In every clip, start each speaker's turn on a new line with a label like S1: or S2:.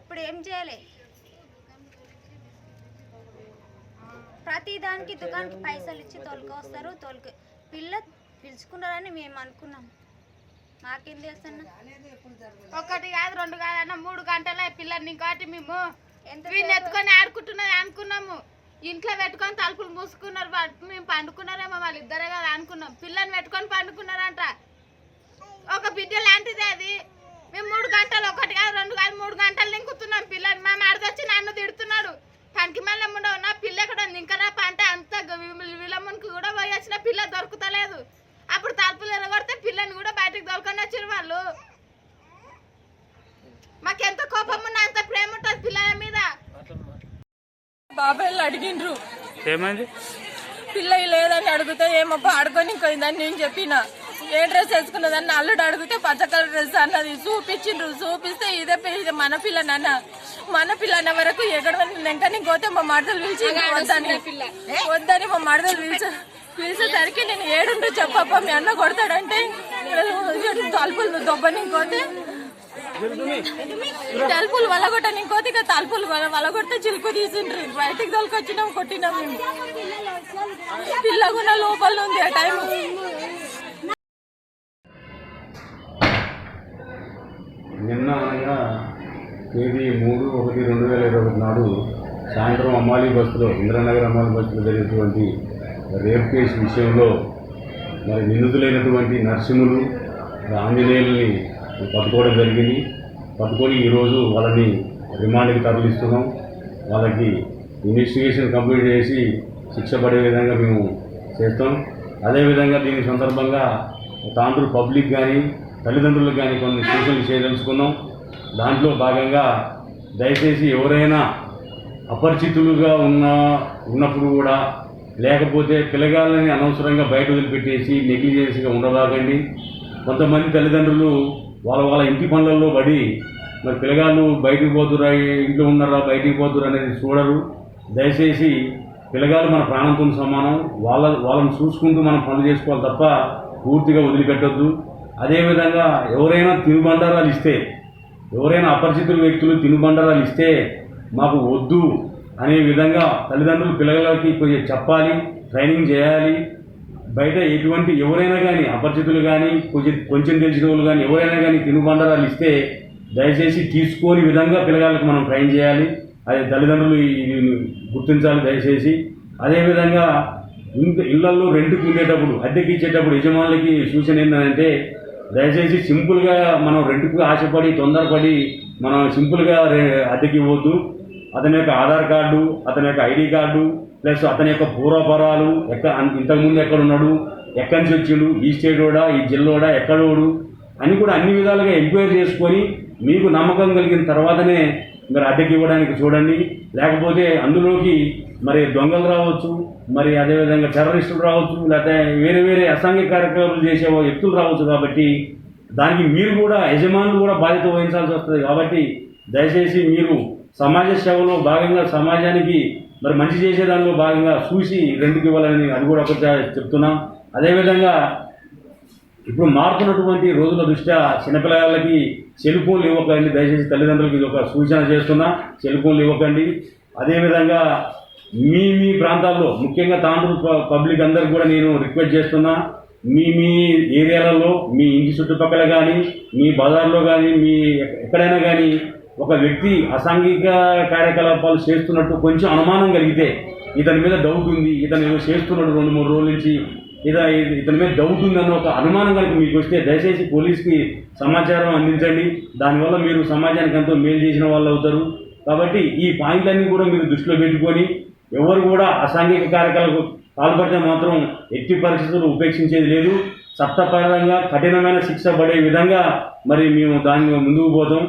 S1: ఇప్పుడు ఏం చేయాలి? ప్రతి దానికి దుకాణానికి పైసలు ఇచ్చి తోలుకొస్తారు. పిల్ల పిలుచుకున్నారని మేము అనుకున్నాం. మాకేం తెలుసన్నా?
S2: 1 కాదు 2 కాదన్న 3 గంటల పిల్లని ఇంకోటి మేము వీళ్ళని ఎత్తుకొని ఆడుకుంటున్నది అనుకున్నాము. ఇంట్లో పెట్టుకొని తలుపులు మూసుకున్నారు. మేము పండుకున్నారేమో వాళ్ళిద్దరే కదా అనుకున్నాం. పిల్లని పెట్టుకొని పండుకున్నారంట. ఒక బిడ్డ లాంటిది అది. మేము 3 గంటలు 1 కాదు 2 కాదు 3 గంటలు నింకుతున్నాం పిల్లని. మా మరదొచ్చి నన్ను తిడుతున్నాడు. తనకి మళ్ళీ ఉండవు నా పిల్ల ఎక్కడ ఉంది ఇంకా రా అంటే అంత విలమునికి కూడా పోయి వచ్చిన పిల్ల దొరుకుతలేదు. అప్పుడు తలుపులు ఎరగొడితే పిల్లని కూడా బయటకు దొరకని వచ్చారు వాళ్ళు. మాకెంత కోపం ఉన్నా అంత ప్రేమ ఉంటుంది పిల్లల మీద.
S3: బాబాయ్లు అడిగిండ్రు
S4: ఏమైంది
S3: పిల్ల లేదని అడిగితే ఏమో ఆడుకొని ఇంకోయిందని నేను చెప్పిన. ఏ డ్రెస్ వేసుకున్నదని అల్లుడు అడిగితే పచ్చ కలర్ డ్రెస్ అన్నది చూపించిండ్రు. చూపిస్తే ఇదే మన పిల్లనన్న మన పిల్లన్న వరకు ఎక్కడ వెంకని పోతే మా మరదలు పిలిచి వద్దని మా మరదలు పిలిచేసరికి నేను ఏడుంటూ చెప్పప్ప మీ అన్న కొడతాడంటే తలుపులు దొబ్బని పోతే తలుపులు వలగొట్టని కోతే ఇక తలుపులు వలగొడితే చిలుకు తీసిండ్రు. బయటికి తోలుకొచ్చినాం కొట్టినాం. మేము పిల్ల కూడా లోపల ఉంది ఆ టైం.
S5: నిన్న అనగా తేదీ 3/1/2021 నాడు సాయంత్రం అమ్మాలి బస్సులో ఇంద్రానగర్ అమ్మాలి బస్సులో జరిగినటువంటి రేప్ కేసు విషయంలో మరి నిందితులైనటువంటి నరసింహులు ఆంజనేయుల్ని పట్టుకోవడం జరిగింది. పట్టుకొని ఈరోజు వాళ్ళని రిమాండ్కి తరలిస్తున్నాం. వాళ్ళకి ఇన్వెస్టిగేషన్ కంప్లీట్ చేసి శిక్ష పడే విధంగా మేము చేస్తాం. అదేవిధంగా దీని సందర్భంగా తాండ్రు పబ్లిక్ కానీ తల్లిదండ్రులకు కానీ కొన్ని సూచనలు చేయదలుచుకున్నాం. దాంట్లో భాగంగా దయచేసి ఎవరైనా అపరిచితులుగా ఉన్నప్పుడు కూడా లేకపోతే పిల్లగాళ్ళని అనవసరంగా బయట వదిలిపెట్టేసి నెగ్లిజెన్స్గా ఉండదాకండి. కొంతమంది తల్లిదండ్రులు వాళ్ళ ఇంటి పనులలో పడి మరి పిల్లగాళ్ళు బయటికి పోతురా ఇంట్లో ఉన్నారా బయటికి పోతురా అనేది చూడరు. దయచేసి పిల్లగాళ్ళు మన ప్రాణంతో సమానం. వాళ్ళని చూసుకుంటూ మనం పనులు చేసుకోవాలి తప్ప పూర్తిగా వదిలిపెట్టొద్దు. అదేవిధంగా ఎవరైనా తినుబండారాలు ఇస్తే ఎవరైనా అపరిచితుల వ్యక్తులు తినుబండారాలు ఇస్తే మాకు వద్దు అనే విధంగా తల్లిదండ్రులు పిల్లలకి కొంచెం చెప్పాలి, ట్రైనింగ్ చేయాలి. బయట ఎటువంటి ఎవరైనా కానీ అపరిచితులు కానీ కొంచెం తెలిసిన వాళ్ళు కానీ ఎవరైనా కానీ తినుబండారాలు ఇస్తే దయచేసి తీసుకోని విధంగా పిల్లగాళ్ళకి మనం ట్రైన్ చేయాలి. అది తల్లిదండ్రులు గుర్తించాలి దయచేసి. అదేవిధంగా ఇళ్లలో రెంట్కి ఉండేటప్పుడు అద్దెకి ఇచ్చేటప్పుడు యజమానులకి సూచన ఏంటంటే దయచేసి సింపుల్గా మనం రెంట్కు ఆశపడి తొందరపడి మనం సింపుల్గా అద్దెకి ఇవ్వద్దు. అతని యొక్క ఆధార్ కార్డు, అతని యొక్క ఐడి కార్డు ప్లస్ అతని యొక్క పూర్వపరాలు ఇంతకుముందు ఎక్కడున్నాడు, ఎక్కడి నుంచి వచ్చిండు, ఈ స్టేటోడా ఈ జిల్లోడా ఎక్కడోడు అని కూడా అన్ని విధాలుగా ఎంక్వైరీ చేసుకొని మీకు నమ్మకం కలిగిన తర్వాతనే మీరు అద్దెకి ఇవ్వడానికి చూడండి. లేకపోతే అందులోకి మరి దొంగలు రావచ్చు, మరి అదేవిధంగా టెర్రరిస్టులు రావచ్చు, లేకపోతే వేరే వేరే అసాంఘిక కార్యక్రమాలు చేసే వ్యక్తులు రావచ్చు. కాబట్టి దానికి మీరు కూడా యజమానులు కూడా బాధ్యత వహించాల్సి వస్తుంది. కాబట్టి దయచేసి మీరు సమాజ సేవలో భాగంగా సమాజానికి మరి మంచి చేసేదానిలో భాగంగా చూసి రెండుకి ఇవ్వాలని అది కూడా ఒకటి చెప్తున్నాం. అదేవిధంగా ఇప్పుడు మారుతున్నటువంటి రోజుల దృష్ట్యా చిన్నపిల్లలకి సెల్ ఫోన్లు ఇవ్వకండి. దయచేసి తల్లిదండ్రులకి ఇది ఒక సూచన చేస్తున్నా, సెల్ ఫోన్లు ఇవ్వకండి. అదేవిధంగా మీ ప్రాంతాల్లో ముఖ్యంగా తాండ్రు పబ్లిక్ అందరికి కూడా నేను రిక్వెస్ట్ చేస్తున్నా, మీ ఏరియాలలో మీ ఇంటి చుట్టుపక్కల కానీ మీ బజార్లో కానీ మీ ఎక్కడైనా కానీ ఒక వ్యక్తి అసాంఘిక కార్యకలాపాలు చేస్తున్నట్టు కొంచెం అనుమానం కలిగితే, ఇతని మీద డౌట్ ఉంది, ఇతను ఏదో చేస్తున్నాడు 2-3 రోజుల నుంచి, ఇతని మీద డౌట్ ఉందన్న ఒక అనుమానం కనుక మీకు వస్తే దయచేసి పోలీస్కి సమాచారం అందించండి. దానివల్ల మీరు సమాజానికి ఎంతో మేలు చేసిన వాళ్ళు అవుతారు. కాబట్టి ఈ పాయింట్లన్నీ కూడా మీరు దృష్టిలో పెట్టుకొని ఎవరు కూడా అసాంఘిక కార్యకలాపాలకు పాల్పడితే మాత్రం ఎట్టి పరిస్థితులు ఉపేక్షించేది లేదు. చట్టపరంగా కఠినమైన శిక్ష పడే విధంగా మరి మేము దాన్ని ముందుకు పోతాం.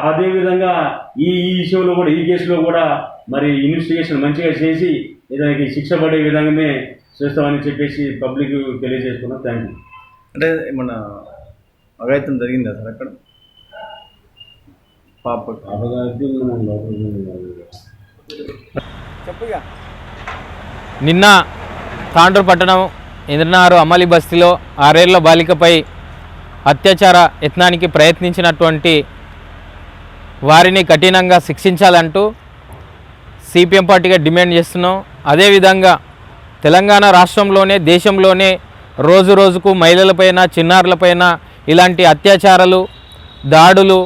S5: అదేవిధంగా ఈ విషయంలో కూడా ఈ కేసులో కూడా మరి ఇన్వెస్టిగేషన్ మంచిగా చేసి ఇతనికి శిక్ష పడే విధంగానే చేస్తామని చెప్పేసి పబ్లిక్ తెలియజేసుకున్నాం. Thank you.
S4: అంటే ఏమన్నా అఘాయిత్యం జరిగిందా సార్ అక్కడ?
S6: నిన్న తాండ్రు పట్టణం ఇంద్రనగర్ అమ్మాలి బస్తీలో 6 ఏళ్ల బాలికపై అత్యాచార యత్నానికి ప్రయత్నించినటువంటి వారిని కఠినంగా శిక్షించాలంటూ సిపిఎం పార్టీగా డిమాండ్ చేస్తున్నాం. అదేవిధంగా తెలంగాణ రాష్ట్రంలోనే దేశంలోనే రోజు రోజుకు మహిళలపైన చిన్నారులపైన ఇలాంటి అత్యాచారాలు దాడులు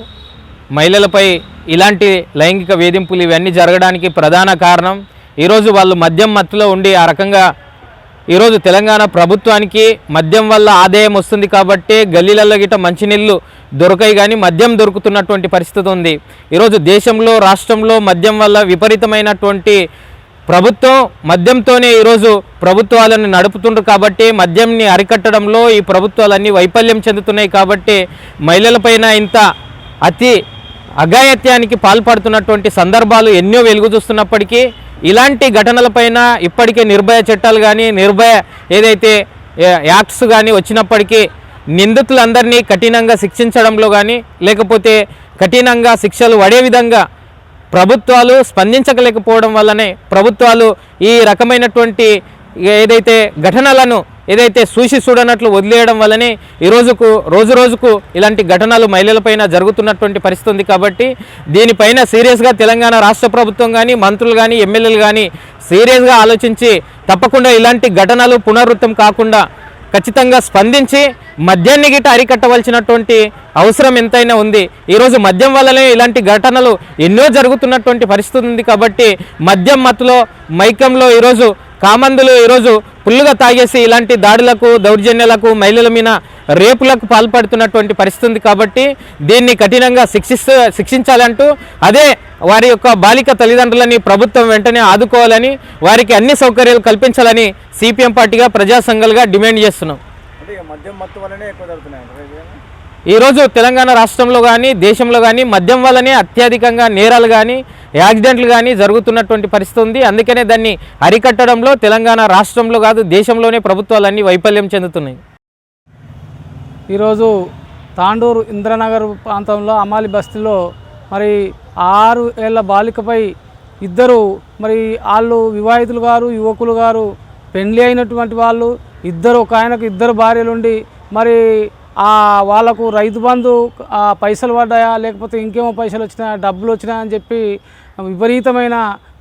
S6: మహిళలపై ఇలాంటి లైంగిక వేధింపులు ఇవన్నీ జరగడానికి ప్రధాన కారణం ఈరోజు వాళ్ళు మద్యం మత్తులో ఉండి ఆ రకంగా ఈరోజు తెలంగాణ ప్రభుత్వానికి మద్యం వల్ల ఆదాయం వస్తుంది కాబట్టి గల్లీలలో గిట్ట మంచినీళ్ళు దొరకాయి కానీ మద్యం దొరుకుతున్నటువంటి పరిస్థితి ఉంది. ఈరోజు దేశంలో రాష్ట్రంలో మద్యం వల్ల విపరీతమైనటువంటి ప్రభుత్వం మద్యంతోనే ఈరోజు ప్రభుత్వాలను నడుపుతుండ్రు కాబట్టి మద్యంని అరికట్టడంలో ఈ ప్రభుత్వాలన్నీ వైఫల్యం చెందుతున్నాయి. కాబట్టి మహిళలపైన ఇంత అతి అఘాయిత్యానికి పాల్పడుతున్నటువంటి సందర్భాలు ఎన్నో వెలుగు చూస్తున్నప్పటికీ ఇలాంటి ఘటనలపైన ఇప్పటికే నిర్భయ చట్టాలు కానీ నిర్భయ ఏదైతే యాక్ట్స్ కానీ వచ్చినప్పటికీ నిందితులందరినీ కఠినంగా శిక్షించడంలో కానీ లేకపోతే కఠినంగా శిక్షలు పడే విధంగా ప్రభుత్వాలు స్పందించలేకపోవడం వల్లనే ప్రభుత్వాలు ఈ రకమైనటువంటి ఏదైతే ఘటనలను ఏదైతే చూడనట్లు వదిలేయడం వల్లనే రోజు రోజుకు ఇలాంటి ఘటనలు మహిళలపైన జరుగుతున్నటువంటి పరిస్థితి ఉంది. కాబట్టి దీనిపైన సీరియస్గా తెలంగాణ రాష్ట్ర ప్రభుత్వం కానీ మంత్రులు కానీ ఎమ్మెల్యేలు కానీ సీరియస్గా ఆలోచించి తప్పకుండా ఇలాంటి ఘటనలు పునరావృతం కాకుండా ఖచ్చితంగా స్పందించి మద్యాన్ని గిట్ట అరికట్టవలసినటువంటి అవసరం ఎంతైనా ఉంది. ఈరోజు మద్యం వల్లనే ఇలాంటి ఘటనలు ఎన్నో జరుగుతున్నటువంటి పరిస్థితి ఉంది. కాబట్టి మద్యం మత్తులో మైకంలో ఈరోజు కామందులు ఈరోజు ఫుల్గా తాగేసి ఇలాంటి దాడులకు దౌర్జన్యాలకు మహిళల మీద రేపులకు పాల్పడుతున్నటువంటి పరిస్థితి ఉంది. కాబట్టి దీన్ని కఠినంగా శిక్షించాలంటూ అదే వారి యొక్క బాలిక తల్లిదండ్రులని ప్రభుత్వం వెంటనే ఆదుకోవాలని వారికి అన్ని సౌకర్యాలు కల్పించాలని సిపిఎం పార్టీగా ప్రజా సంఘాలుగా డిమాండ్ చేస్తున్నాం. ఈరోజు తెలంగాణ రాష్ట్రంలో కానీ దేశంలో కానీ మద్యం వల్లనే అత్యధికంగా నేరాలు కానీ యాక్సిడెంట్లు కానీ జరుగుతున్నటువంటి పరిస్థితి ఉంది. అందుకనే దాన్ని అరికట్టడంలో తెలంగాణ రాష్ట్రంలో కాదు దేశంలోనే ప్రభుత్వాలన్నీ వైఫల్యం చెందుతున్నాయి.
S7: ఈరోజు తాండూరు ఇంద్రనగర్ ప్రాంతంలో అమాలి బస్తీలో మరి 6 ఏళ్ల బాలికపై ఇద్దరు మరి వాళ్ళు వివాహితులు గారు యువకులు గారు పెండ్లి అయినటువంటి వాళ్ళు ఇద్దరు ఒక ఆయనకు 2 భార్యలుండి మరి వాళ్ళకు రైతు బంధు పైసలు పడ్డాయా లేకపోతే ఇంకేమో పైసలు వచ్చినాయా డబ్బులు వచ్చినాయా అని చెప్పి విపరీతమైన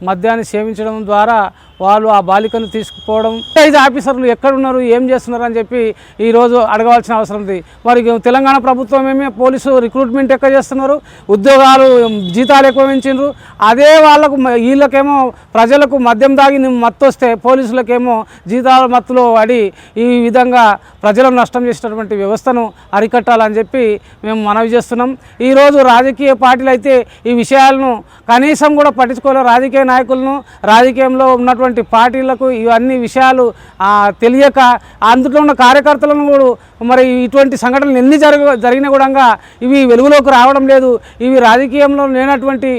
S7: మద్యాన్ని సేవించడం ద్వారా వాళ్ళు ఆ బాలికను తీసుకుపోవడం 5 ఆఫీసర్లు ఎక్కడున్నారు ఏం చేస్తున్నారు అని చెప్పి ఈరోజు అడగవలసిన అవసరం ఉంది. మరి తెలంగాణ ప్రభుత్వం ఏమీ పోలీసు రిక్రూట్మెంట్ ఎక్కువ చేస్తున్నారు, ఉద్యోగాలు జీతాలు ఎక్కువ పెంచిండ్రు. అదే వాళ్ళకు వీళ్ళకేమో ప్రజలకు మద్యం దాగి మత్తు వస్తే పోలీసులకేమో జీతాల మత్తులో పడి ఈ విధంగా ప్రజలను నష్టం చేసినటువంటి వ్యవస్థను అరికట్టాలని చెప్పి మేము మనవి చేస్తున్నాం. ఈరోజు రాజకీయ పార్టీలు అయితే ఈ విషయాలను కనీసం కూడా పట్టించుకోలేదు. రాజకీయ నాయకులను రాజకీయంలో ఉన్నటువంటి పార్టీలకు ఇవన్నీ విషయాలు తెలియక అందులో ఉన్న కార్యకర్తలను కూడా మరి ఇటువంటి సంఘటనలు ఎన్ని జరిగినా కూడా ఇవి వెలుగులోకి రావడం లేదు. ఇవి రాజకీయంలో లేనటువంటి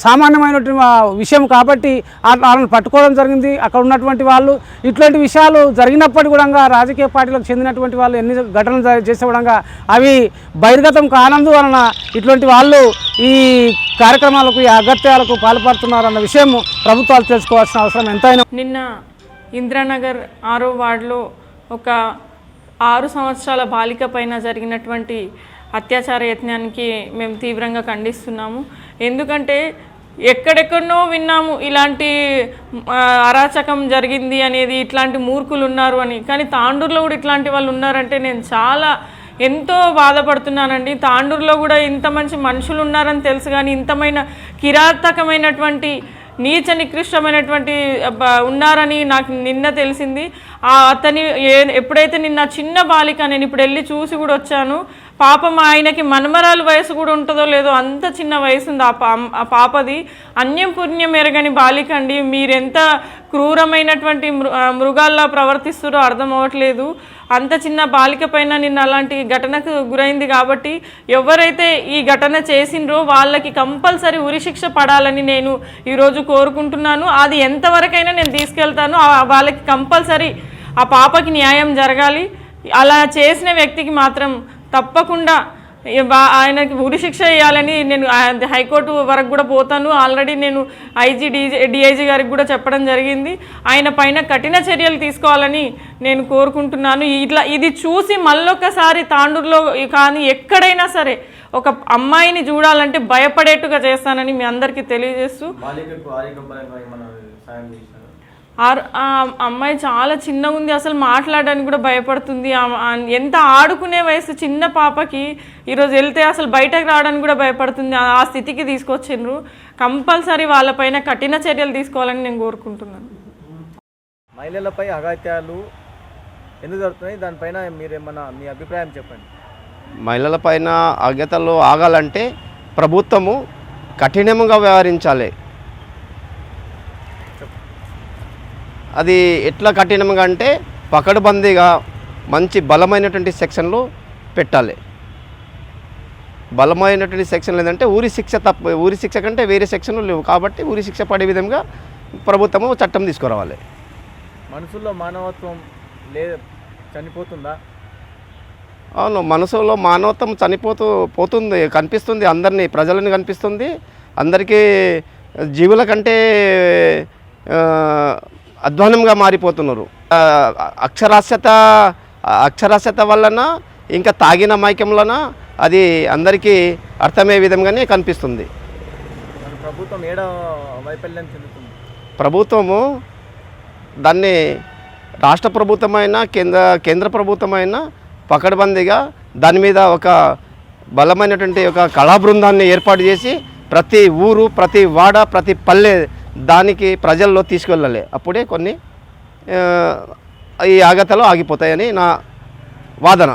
S7: సామాన్యమైనటువంటి విషయం కాబట్టి వాళ్ళని పట్టుకోవడం జరిగింది. అక్కడ ఉన్నటువంటి వాళ్ళు ఇట్లాంటి విషయాలు జరిగినప్పటికీ కూడా రాజకీయ పార్టీలకు చెందినటువంటి వాళ్ళు ఎన్ని ఘటనలు చేసే కూడా అవి బహిర్గతం కానందువలన ఇటువంటి వాళ్ళు ఈ కార్యక్రమాలకు ఈ అగత్యాలకు పాల్పడుతున్నారన్న విషయం ప్రభుత్వాలు తెలుసుకోవాల్సిన అవసరం ఎంతైనా.
S3: నిన్న ఇంద్రానగర్ 6వ వార్డులో ఒక 6 సంవత్సరాల బాలిక పైన జరిగినటువంటి అత్యాచార యత్నానికి మేము తీవ్రంగా ఖండిస్తున్నాము. ఎందుకంటే ఎక్కడెక్కడనో విన్నాము ఇలాంటి అరాచకం జరిగింది అనేది, ఇట్లాంటి మూర్ఖులు ఉన్నారు అని. కానీ తాండూరులో కూడా ఇట్లాంటి వాళ్ళు ఉన్నారంటే నేను చాలా ఎంతో బాధపడుతున్నానండి. తాండూరులో కూడా ఇంత మంచి మనుషులు ఉన్నారని తెలుసు కానీ ఇంతమైన కిరాతకమైనటువంటి నీచ నికృష్టమైనటువంటి ఉన్నారని నాకు నిన్న తెలిసింది. అతని ఎప్పుడైతే నిన్న చిన్న బాలిక నేను ఇప్పుడు వెళ్ళి చూసి కూడా వచ్చాను. పాపం ఆయనకి మనమరాలు వయసు కూడా ఉంటుందో లేదో అంత చిన్న వయసు ఉంది ఆ పాపది. అన్యం పుణ్యం ఎరగని బాలిక అండి. మీరెంత క్రూరమైనటువంటి మృగాల్లా ప్రవర్తిస్తారో అర్థం అవ్వట్లేదు. అంత చిన్న బాలిక పైన నిన్న అలాంటి ఘటనకు గురైంది కాబట్టి ఎవరైతే ఈ ఘటన చేసిండ్రో వాళ్ళకి కంపల్సరీ ఉరిశిక్ష పడాలని నేను ఈరోజు కోరుకుంటున్నాను. అది ఎంతవరకైనా నేను తీసుకెళ్తాను. వాళ్ళకి కంపల్సరీ ఆ పాపకి న్యాయం జరగాలి. అలా చేసిన వ్యక్తికి మాత్రం తప్పకుండా ఆయనకి ఉరి శిక్ష వేయాలని నేను హైకోర్టు వరకు కూడా పోతాను. ఆల్రెడీ నేను డిఐజీ గారికి కూడా చెప్పడం జరిగింది. ఆయన పైన కఠిన చర్యలు తీసుకోవాలని నేను కోరుకుంటున్నాను. ఇది చూసి మళ్ళొకసారి తాండూరులో కానీ ఎక్కడైనా సరే ఒక అమ్మాయిని చూడాలంటే భయపడేట్టుగా చేస్తానని మీ అందరికీ తెలియజేస్తూ, ఆ అమ్మాయి చాలా చిన్నగా ఉంది, అసలు మాట్లాడడానికి కూడా భయపడుతుంది. ఎంత ఆడుకునే వయసు చిన్న పాపకి ఈరోజు వెళ్తే అసలు బయటకు రావడానికి కూడా భయపడుతుంది. ఆ స్థితికి తీసుకొచ్చిండ్రు. కంపల్సరీ వాళ్ళపైన కఠిన చర్యలు తీసుకోవాలని నేను కోరుకుంటున్నాను.
S8: మహిళలపై అఘాయిత్యాలు ఎందుకు జరుగుతున్నాయి, దానిపైన మీరేమన్నా మీ అభిప్రాయం చెప్పండి.
S9: మహిళలపైన అఘాయిత్యాలు ఆగాలంటే ప్రభుత్వము కఠినంగా వ్యవహరించాలి. అది ఎట్లా కఠినంగా అంటే పకడ్బందీగా మంచి బలమైనటువంటి సెక్షన్లు పెట్టాలి. బలమైనటువంటి సెక్షన్లు ఏంటంటే ఊరి శిక్ష కంటే వేరే సెక్షన్లు లేవు కాబట్టి ఊరి శిక్ష పడే విధంగా ప్రభుత్వము చట్టం తీసుకురావాలి.
S8: మనసులో మానవత్వం చనిపోతుందా?
S9: అవును, మనసులో మానవత్వం పోతుంది, కనిపిస్తుంది, అందరినీ ప్రజలని కనిపిస్తుంది. అందరికీ జీవుల కంటే అధ్వానంగా మారిపోతున్నారు. అక్షరాస్యత వలన ఇంకా తాగిన మైకం వలన అది అందరికీ అర్థమయ్యే విధంగానే కనిపిస్తుంది.
S8: ప్రభుత్వం వైఫల్యం చెందుతుంది.
S9: ప్రభుత్వము దాన్ని రాష్ట్ర ప్రభుత్వమైన కేంద్ర ప్రభుత్వమైన పకడ్బందీగా దాని మీద ఒక బలమైనటువంటి ఒక కళా బృందాన్ని ఏర్పాటు చేసి ప్రతి ఊరు, ప్రతి వాడ, ప్రతి పల్లె దానికి ప్రజల్లో తీసుకెళ్ళాలి. అప్పుడే కొన్ని ఈ ఆగతలు ఆగిపోతాయని నా వాదన.